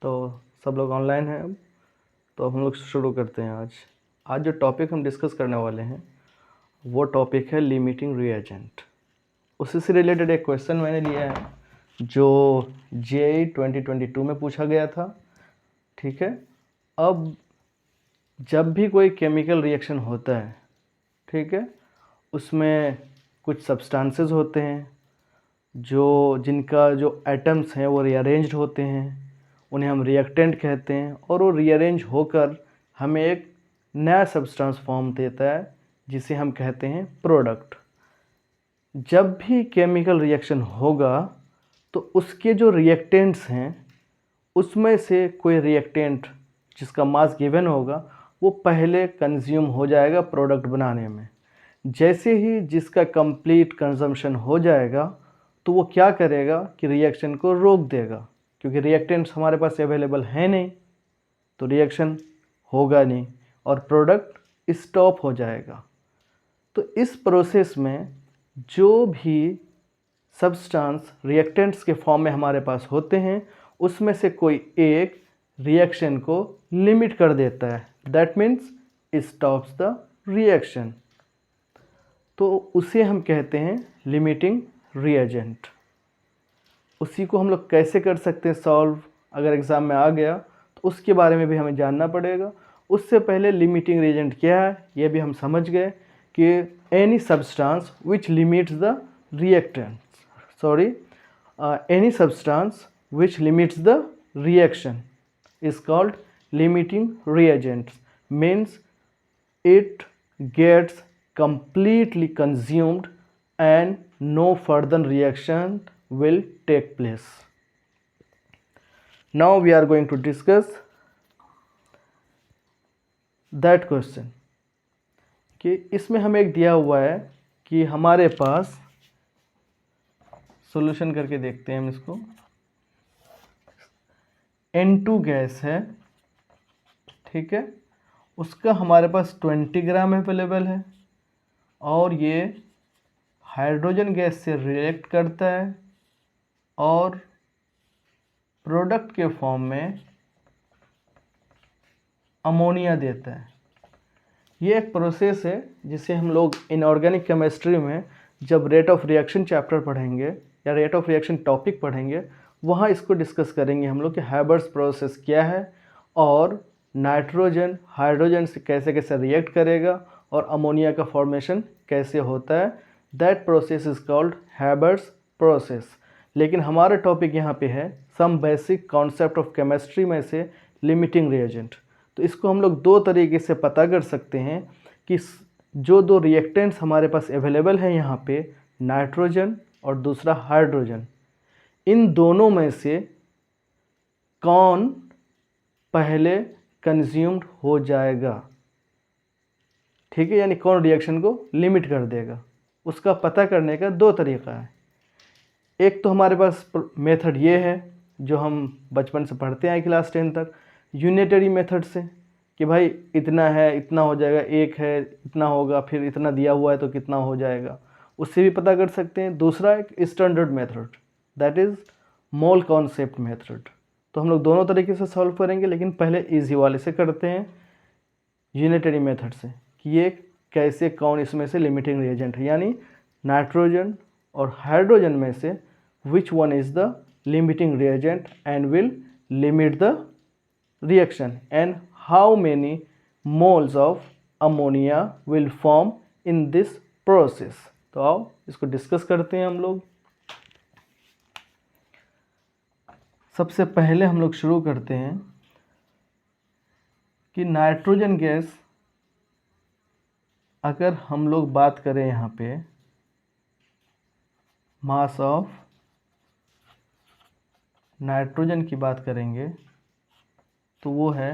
तो सब लोग ऑनलाइन हैं अब, तो हम लोग शुरू करते हैं। आज जो टॉपिक हम डिस्कस करने वाले हैं वो टॉपिक है लिमिटिंग रिएजेंट। उसी से रिलेटेड एक क्वेश्चन मैंने लिया है जो जेईई 2022 में पूछा गया था। ठीक है, अब जब भी कोई केमिकल रिएक्शन होता है, ठीक है, उसमें कुछ सब्सटेंसेस होते हैं जिनका जो एटम्स हैं वो रीअरेंज्ड होते हैं, उन्हें हम रिएक्टेंट कहते हैं, और वो रीअरेंज होकर हमें एक नया सब्सटेंस फॉर्म देता है जिसे हम कहते हैं प्रोडक्ट। जब भी केमिकल रिएक्शन होगा तो उसके जो रिएक्टेंट्स हैं उसमें से कोई रिएक्टेंट जिसका मास गिवन होगा वो पहले कंज्यूम हो जाएगा प्रोडक्ट बनाने में। जैसे ही जिसका कंप्लीट कंजम्पशन हो जाएगा तो वो क्या करेगा कि रिएक्शन को रोक देगा, क्योंकि रिएक्टेंट्स हमारे पास अवेलेबल है नहीं, तो रिएक्शन होगा नहीं और प्रोडक्ट स्टॉप हो जाएगा। तो इस प्रोसेस में जो भी सब्सटेंस रिएक्टेंट्स के फॉर्म में हमारे पास होते हैं उसमें से कोई एक रिएक्शन को लिमिट कर देता है, that means stops the reaction. तो उसे हम कहते हैं लिमिटिंग रिएजेंट। उसी को हम लोग कैसे कर सकते हैं सॉल्व, अगर एग्ज़ाम में आ गया तो उसके बारे में भी हमें जानना पड़ेगा। उससे पहले लिमिटिंग रिएजेंट क्या है ये भी हम समझ गए कि any substance which limits the any substance which limits the reaction is called limiting reagents, means it gets completely consumed and no further reaction will take place. Now we are going to discuss that question कि इसमें हमें एक दिया हुआ है कि हमारे पास solution करके देखते हैं हम इसको। N2 गैस है, ठीक है, उसका हमारे पास 20 ग्राम अवेलेबल है और ये हाइड्रोजन गैस से रिएक्ट करता है और प्रोडक्ट के फॉर्म में अमोनिया देता है। ये एक प्रोसेस है जिसे हम लोग इनऑर्गेनिक केमिस्ट्री में जब रेट ऑफ रिएक्शन चैप्टर पढ़ेंगे या रेट ऑफ रिएक्शन टॉपिक पढ़ेंगे वहाँ इसको डिस्कस करेंगे हम लोग कि हैबर्स प्रोसेस क्या है और नाइट्रोजन हाइड्रोजन से कैसे कैसे रिएक्ट करेगा और अमोनिया का फॉर्मेशन कैसे होता है। That process is called Haber's process. लेकिन हमारा टॉपिक यहाँ पे है some basic concept of chemistry में से लिमिटिंग रिएजेंट। तो इसको हम लोग दो तरीके से पता कर सकते हैं कि जो दो रिएक्टेंट्स हमारे पास अवेलेबल हैं यहाँ पे, नाइट्रोजन और दूसरा हाइड्रोजन, इन दोनों में से कौन पहले कंज्यूम्ड हो जाएगा, ठीक है, यानी कौन रिएक्शन को लिमिट कर देगा, उसका पता करने का दो तरीका है। एक तो हमारे पास मेथड ये है जो हम बचपन से पढ़ते आए क्लास 10 तक, यूनिटरी मेथड से कि भाई इतना है इतना हो जाएगा, एक है इतना होगा, फिर इतना दिया हुआ है तो कितना हो जाएगा, उससे भी पता कर सकते हैं। दूसरा एक standard method, that is mole concept method. तो हम लोग दोनों तरीके से सॉल्व करेंगे, लेकिन पहले इजी वाले से करते हैं, यूनिटरी मेथड से, कि ये कैसे कौन इसमें से लिमिटिंग रिएजेंट है, यानी नाइट्रोजन और हाइड्रोजन में से which one is the limiting reagent and will limit the reaction and how many moles of ammonia will form in this process. तो आओ इसको डिस्कस करते हैं हम लोग। सबसे पहले हम लोग शुरू करते हैं कि नाइट्रोजन गैस, अगर हम लोग बात करें यहाँ पे मास ऑफ नाइट्रोजन की बात करेंगे तो वो है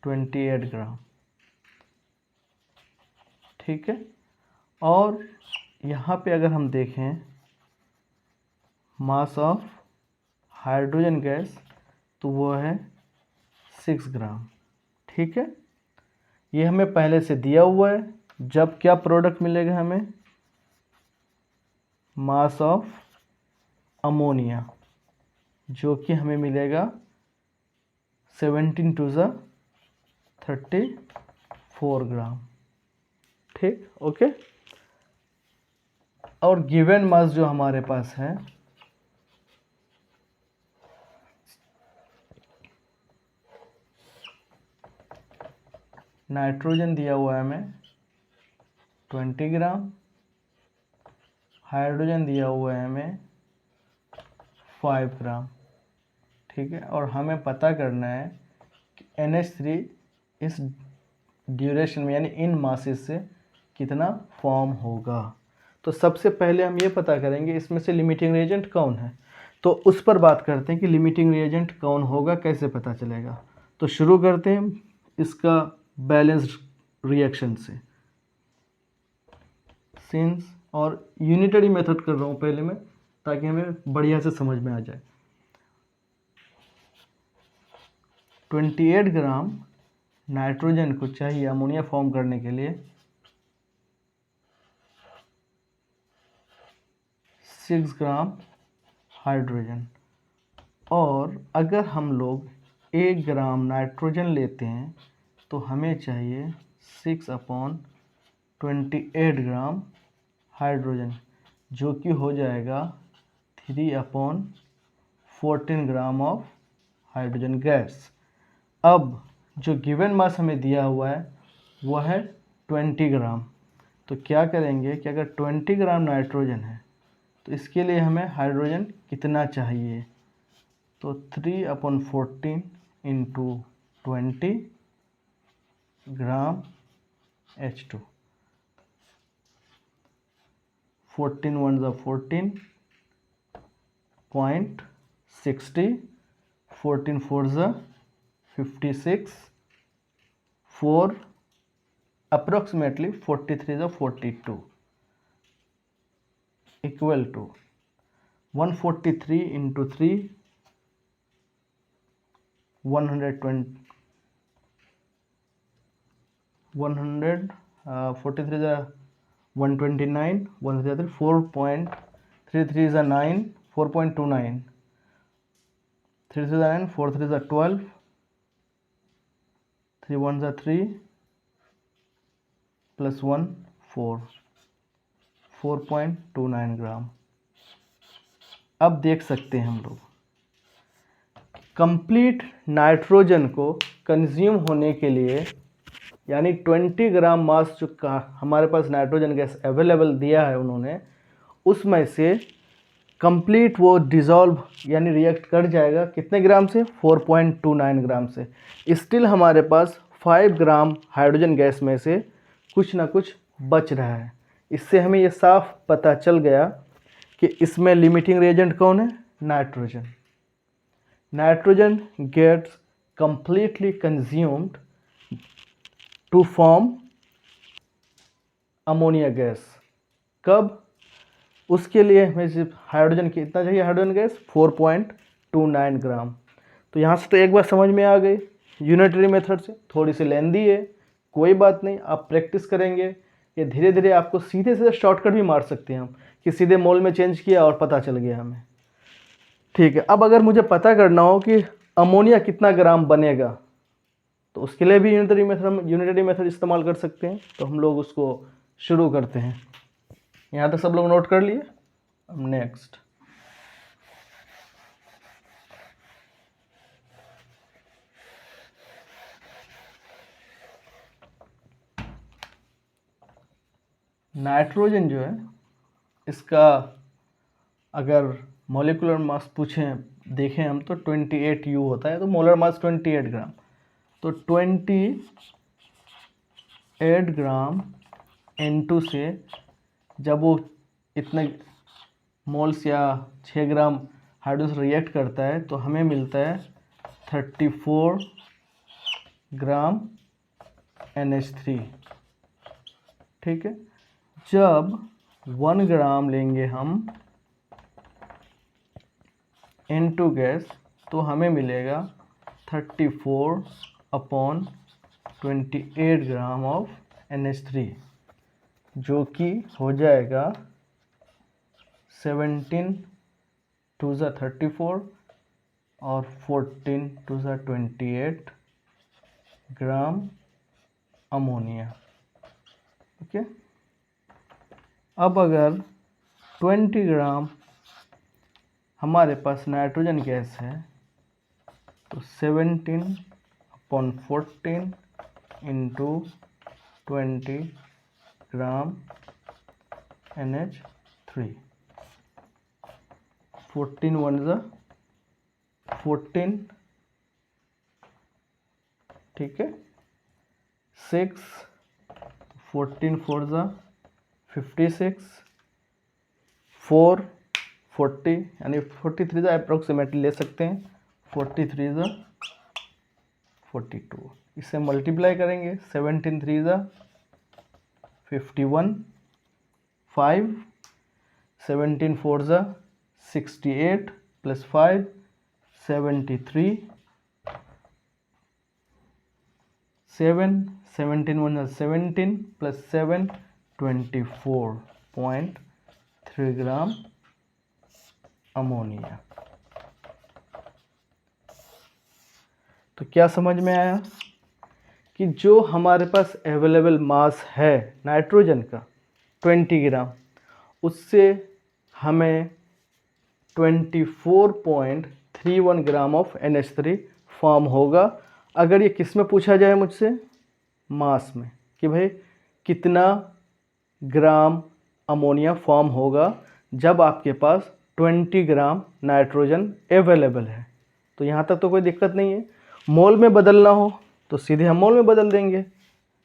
28 ग्राम, ठीक है। और यहाँ पे अगर हम देखें मास ऑफ हाइड्रोजन गैस तो वो है 6 ग्राम, ठीक है। ये हमें पहले से दिया हुआ है। जब क्या प्रोडक्ट मिलेगा हमें, मास ऑफ अमोनिया, जो कि हमें मिलेगा 17 टू ज़ 34 ग्राम। ठीक, ओके। और गिवन मास जो हमारे पास है नाइट्रोजन दिया हुआ है हमें 20 ग्राम, हाइड्रोजन दिया हुआ है हमें 5 ग्राम। ठीक है, और हमें पता करना है कि NH3 इस ड्यूरेशन में यानी इन मासेस से कितना फॉर्म होगा। तो सबसे पहले हम ये पता करेंगे इसमें से लिमिटिंग रिएजेंट कौन है, तो उस पर बात करते हैं कि लिमिटिंग रिएजेंट कौन होगा, कैसे पता चलेगा। तो शुरू करते हैं इसका बैलेंस्ड रिएक्शन से। सिंस और यूनिटरी मेथड कर रहा हूँ पहले मैं, ताकि हमें बढ़िया से समझ में आ जाए। 28 ग्राम नाइट्रोजन को चाहिए अमोनिया फॉर्म करने के लिए 6 ग्राम हाइड्रोजन, और अगर हम लोग 1 ग्राम नाइट्रोजन लेते हैं तो हमें चाहिए 6/28 ग्राम हाइड्रोजन, जो कि हो जाएगा 3/14 ग्राम ऑफ हाइड्रोजन गैस। अब जो गिवन मास हमें दिया हुआ है वो है 20 ग्राम। तो क्या करेंगे कि अगर 20 ग्राम नाइट्रोजन है तो इसके लिए हमें हाइड्रोजन कितना चाहिए, तो 3/14 इंटू 20 ग्राम H2, 14 1 ज़ा 14.60, 14 4 ज़ा 56, 4 अप्रोक्सीमेटली 43 ज़ा 42 इक्वल टू 143 इंटू 3 120 43 ज़ा 129, 1 ज़ा 4.33 ज़ा 9, 4.29, 3 ज़ा 9, 4 3 ज़ा 12, 3 1 ज़ा 3 प्लस 1 4, 4.29 ग्राम। अब देख सकते हैं हम लोग कंप्लीट नाइट्रोजन को कंज्यूम होने के लिए, यानी 20 ग्राम मास जो का हमारे पास नाइट्रोजन गैस अवेलेबल दिया है उन्होंने, उसमें से कंप्लीट वो डिज़ोल्व यानी रिएक्ट कर जाएगा कितने ग्राम से, 4.29 ग्राम से। स्टिल हमारे पास 5 ग्राम हाइड्रोजन गैस में से कुछ ना कुछ बच रहा है। इससे हमें ये साफ पता चल गया कि इसमें लिमिटिंग रिएजेंट कौन है, nitrogen. Nitrogen gets completely consumed to form ammonia gas. कब, उसके लिए हमें सिर्फ हाइड्रोजन कितना चाहिए, हाइड्रोजन गैस 4.29 ग्राम। तो यहाँ से तो एक बार समझ में आ गई यूनिटरी मेथड से, थोड़ी सी लेंदी है, कोई बात नहीं, आप प्रैक्टिस करेंगे ये धीरे धीरे आपको सीधे सीधे शॉर्टकट भी मार सकते हैं हम, कि सीधे मोल में चेंज किया और पता चल गया हमें। ठीक है, अब अगर मुझे पता करना हो कि अमोनिया कितना ग्राम बनेगा, तो उसके लिए भी यूनिटरी मेथड इस्तेमाल कर सकते हैं। तो हम लोग उसको शुरू करते हैं। यहाँ तक सब लोग नोट कर लिए। अब नेक्स्ट, नाइट्रोजन जो है इसका अगर मॉलिक्यूलर मास पूछें, देखें हम, तो 28 U होता है, तो मोलर मास 28 ग्राम। तो 28 ग्राम N2 से जब वो इतने मोल्स या 6 ग्राम हाइड्रोजन रिएक्ट करता है तो हमें मिलता है 34 ग्राम NH3। ठीक है, जब 1 ग्राम लेंगे हम N2 गैस तो हमें मिलेगा 34/28 ग्राम ऑफ NH3, जो कि हो जाएगा 17 2 ज़ा 34 और 14 टू ज़ा 28 ग्राम अमोनिया। ओके, अब अगर 20 ग्राम हमारे पास नाइट्रोजन गैस है तो 17/14 इंटू 20 ग्राम NH3। 14 1 ज़ा 14, ठीक है, 6, 14 4 ज़ा 56, 4 40 यानी 43 ज़ा अप्रोक्सीमेटली ले सकते हैं, 43 ज़ा 42। इसे मल्टीप्लाई करेंगे, 17 3 ज़ा 51, 5, 17 4 ज़ा 68 प्लस 5 73, 7 17 1 ज़ा 17 प्लस 7 24.3 ग्राम अमोनिया। तो क्या समझ में आया कि जो हमारे पास अवेलेबल मास है नाइट्रोजन का 20 ग्राम, उससे हमें 24.31 ग्राम ऑफ NH3 फॉर्म होगा। अगर ये किस में पूछा जाए मुझसे, मास में, कि भाई कितना ग्राम अमोनिया फॉर्म होगा जब आपके पास 20 ग्राम नाइट्रोजन अवेलेबल है, तो यहाँ तक तो कोई दिक्कत नहीं है। मोल में बदलना हो तो सीधे हम मोल में बदल देंगे।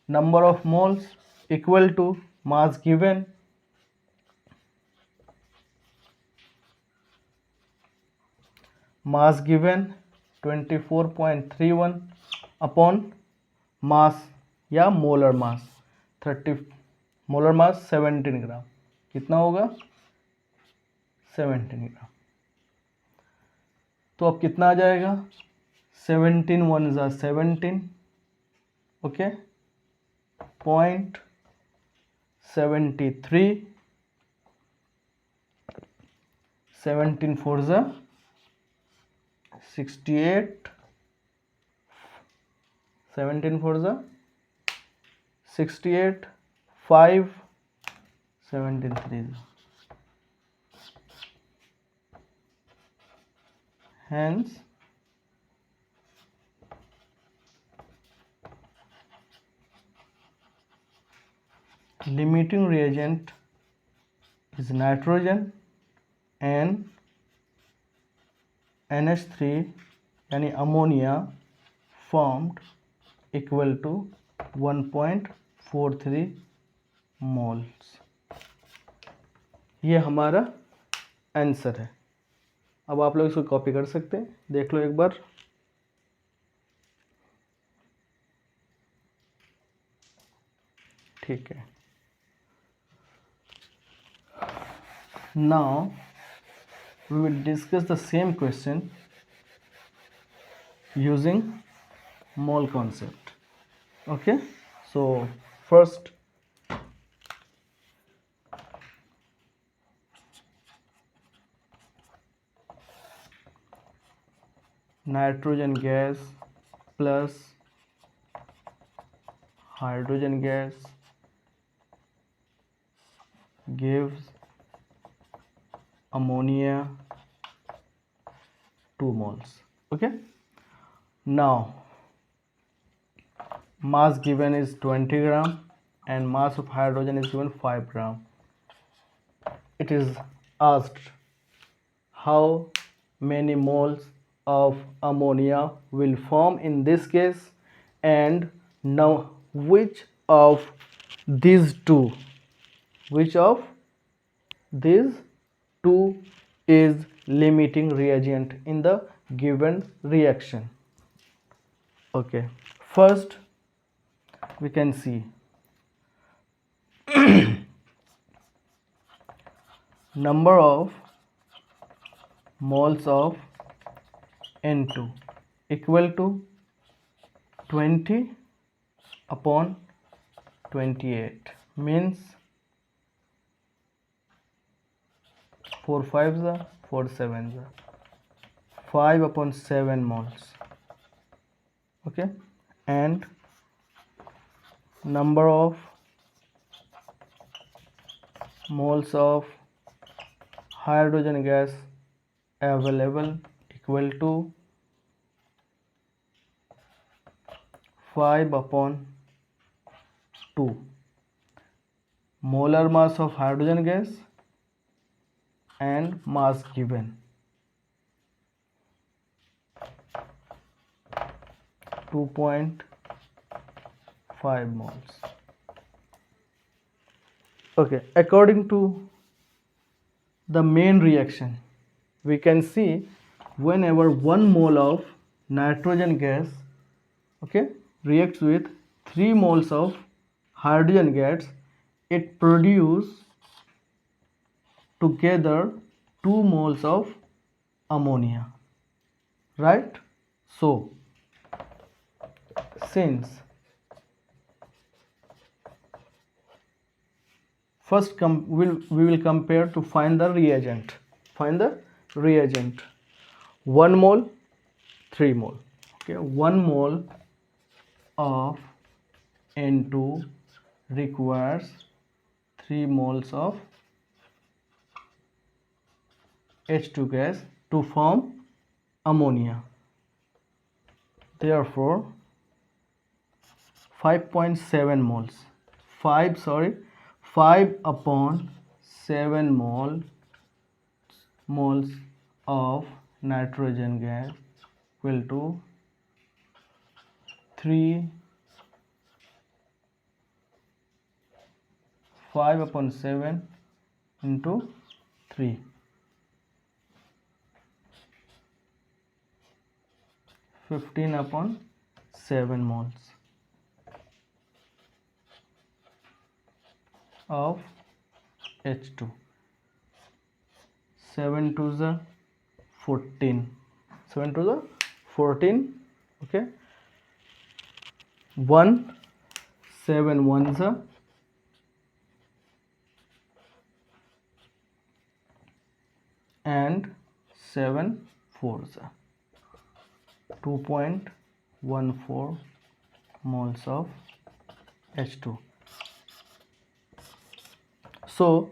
Number of moles equal to mass given mass given 24.31 upon mass या मोलर मास 30, मोलर मास 17 ग्राम, कितना होगा 17 ग्राम। तो अब कितना आ जाएगा, 17 1 ज़ा 17, ओके, 0.73, 17 4 ज़ा 68, 17 4 ज़ा 68, 5, 17 3 ज़ा, hence limiting reagent is nitrogen and NH3 यानी ammonia formed equal to 1.43 moles. ये हमारा आंसर है। अब आप लोग इसको कॉपी कर सकते हैं, देख लो एक बार। ठीक है, now we will discuss the same question using mole concept. Okay, so first nitrogen gas plus hydrogen gas gives ammonia 2 moles. Okay, now mass given is 20 gram and mass of hydrogen is given 5 gram. It is asked how many moles of ammonia will form in this case, and now which of these two is limiting reagent in the given reaction. Okay, first we can see number of moles of N2 equal to 20 upon 28 means 4 5 4 7 5/7 moles. Okay, and number of moles of hydrogen gas available equal to 5/2 molar mass of hydrogen gas and mass given 2.5 moles. Okay, according to the main reaction, we can see whenever 1 mole of nitrogen gas, okay, reacts with 3 moles of hydrogen gas, it produces together 2 moles of ammonia, right? So since first we will compare to find the reagent. 1 mole, 3 mole. Okay, 1 mole of N2 requires 3 moles of H2 gas to form ammonia. Therefore 5.7 moles 5/7 moles of nitrogen gas equal to 3 5/7 into 3 15/7 moles of H2. 7 to the 14 7 to the 14. Okay, 1 7 ones and 7 fours, 2.14 moles of H2. So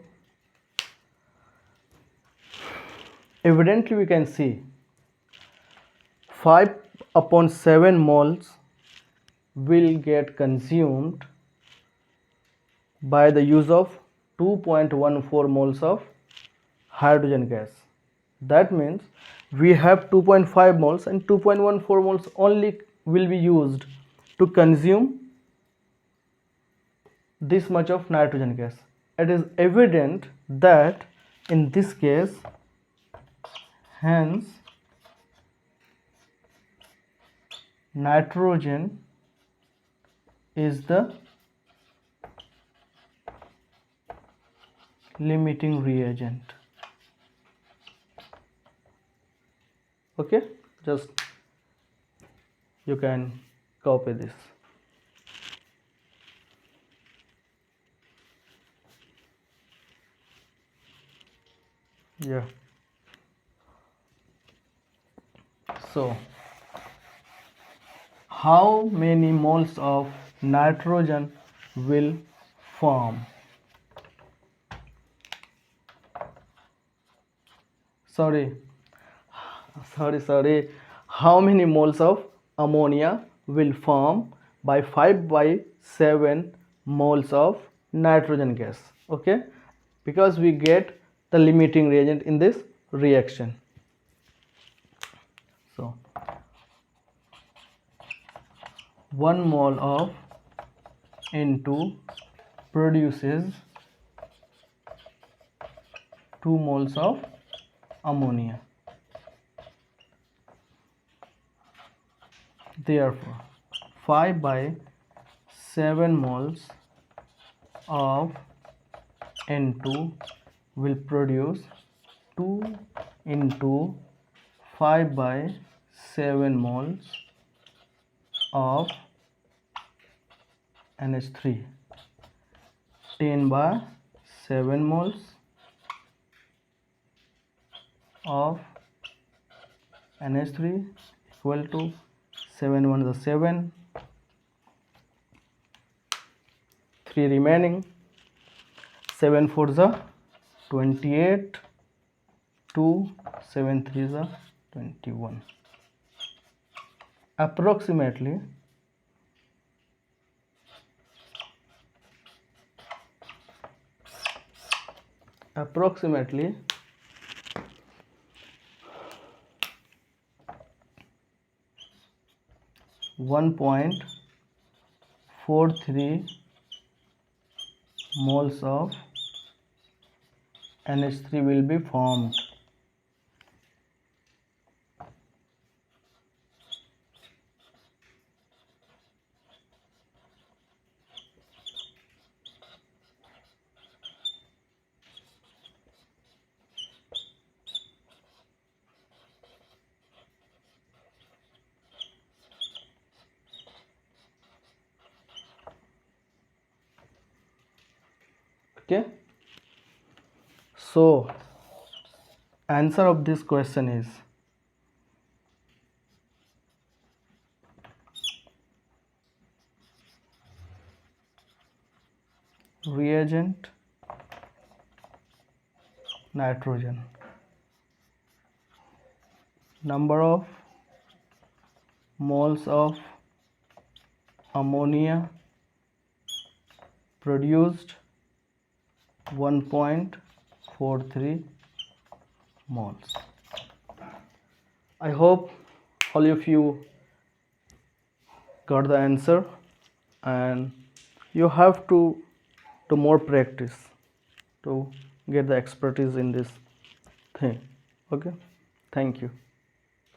evidently we can see 5/7 moles will get consumed by the use of 2.14 moles of hydrogen gas. That means we have 2.5 moles and 2.14 moles only will be used to consume this much of nitrogen gas. It is evident that in this case, hence nitrogen is the limiting reagent. Okay, just you can copy this. Yeah, so how many moles of nitrogen will form? Sorry, how many moles of ammonia will form by 5/7 moles of nitrogen gas? Okay, because we get the limiting reagent in this reaction. So 1 mole of N2 produces 2 moles of ammonia. Therefore 5/7 moles of N2 will produce 2 into 5/7 moles of NH3, 10/7 moles of NH3 equal to 7 1 is 7, 3 remaining, 7 4 is 28, 2 7 3 is 21. Approximately 1.43 moles of NH3 will be formed. Okay, so answer of this question is reagent nitrogen, number of moles of ammonia produced 1.43 moles. I hope all of you got the answer, and you have to do more practice to get the expertise in this thing. Okay, thank you.